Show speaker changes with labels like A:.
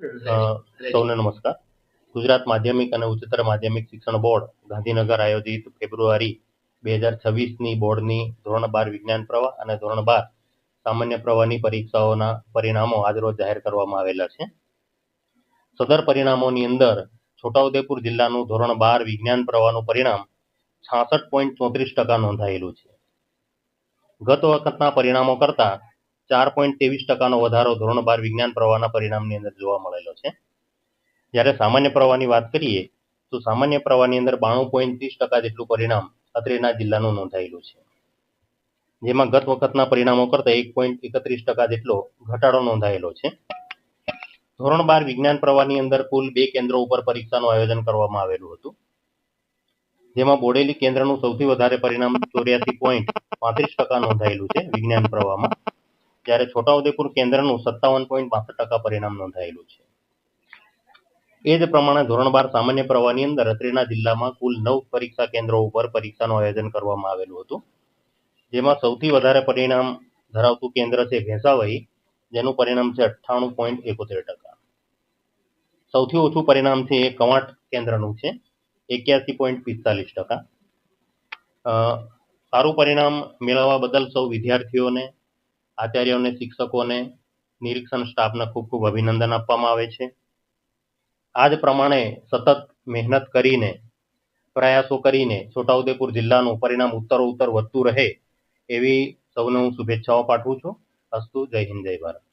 A: સૌને નમસ્કાર. ગુજરાત માધ્યમિક અને ઉચ્ચતર માધ્યમિક શિક્ષણ બોર્ડ ગાંધીનગર આયોજિત ફેબ્રુઆરી 2026ની બોર્ડની ધોરણ 12 વિજ્ઞાન પ્રવાહ અને ધોરણ 12 સામાન્ય પ્રવાહની પરીક્ષાઓના પરિણામો આજરોજ જાહેર કરવામાં આવેલા છે. સદર પરિણામોની અંદર છોટાઉદેપુર જિલ્લાનું ધોરણ 12 વિજ્ઞાન પ્રવાહનું પરિણામ 66.34% નોંધાયેલું છે. ગત વખતના પરિણામો કરતાં 4.23% વધારો ધોરણ 12 વિજ્ઞાન પ્રવાહના પરિણામની અંદર જોવા મળેલો છે. જ્યારે સામાન્ય પ્રવાહની વાત કરીએ તો સામાન્ય પ્રવાહની અંદર 92.30% જેટલું પરિણામ અત્રેના જિલ્લાનું નોંધાયેલું છે. જેમાં ગત વખતના પરિણામો કરતાં 1.31% જેટલો ઘટાડો નોંધાયેલો છે. ધોરણ 12 વિજ્ઞાન પ્રવાહની અંદર કુલ 2 કેન્દ્રો ઉપર પરીક્ષાનું આયોજન કરવામાં આવેલું હતું. જેમાં બોડેલી કેન્દ્રનું સૌથી વધારે પરિણામ 84.35% નોંધાયેલું છે વિજ્ઞાન પ્રવાહમાં, જ્યારે છોટાઉદેપુર કેન્દ્રનું 57.62% પરિણામ નોંધાયેલું છે. એ જ પ્રમાણે ધોરણ 12 સામાન્ય પ્રવાહની અંદર અત્રેના જિલ્લામાં કુલ 9 પરીક્ષા કેન્દ્રો ઉપર પરીક્ષાનું આયોજન કરવામાં આવેલું હતું. જેમાં સૌથી વધારે પરિણામ ધરાવતું કેન્દ્ર છે ભેંસાવહી, જેનું પરિણામ છે 98.71%. સૌથી ઓછું પરિણામ છે એ કવાંટ કેન્દ્રનું છે 81.45%. સારું પરિણામ મેળવવા બદલ સૌ વિદ્યાર્થીઓને, આચાર્યોને, શિક્ષકોને, નિરીક્ષણ સ્ટાફને ખૂબ ખૂબ અભિનંદન આપવામાં આવે છે. આ જ પ્રમાણે સતત મહેનત કરીને, પ્રયાસો કરીને છોટાઉદેપુર જિલ્લાનું પરિણામ ઉત્તરોત્તર વધતું રહે એવી સૌને હું શુભેચ્છાઓ પાઠવું છું. અસ્તુ. જય હિન્દ, જય ભારત.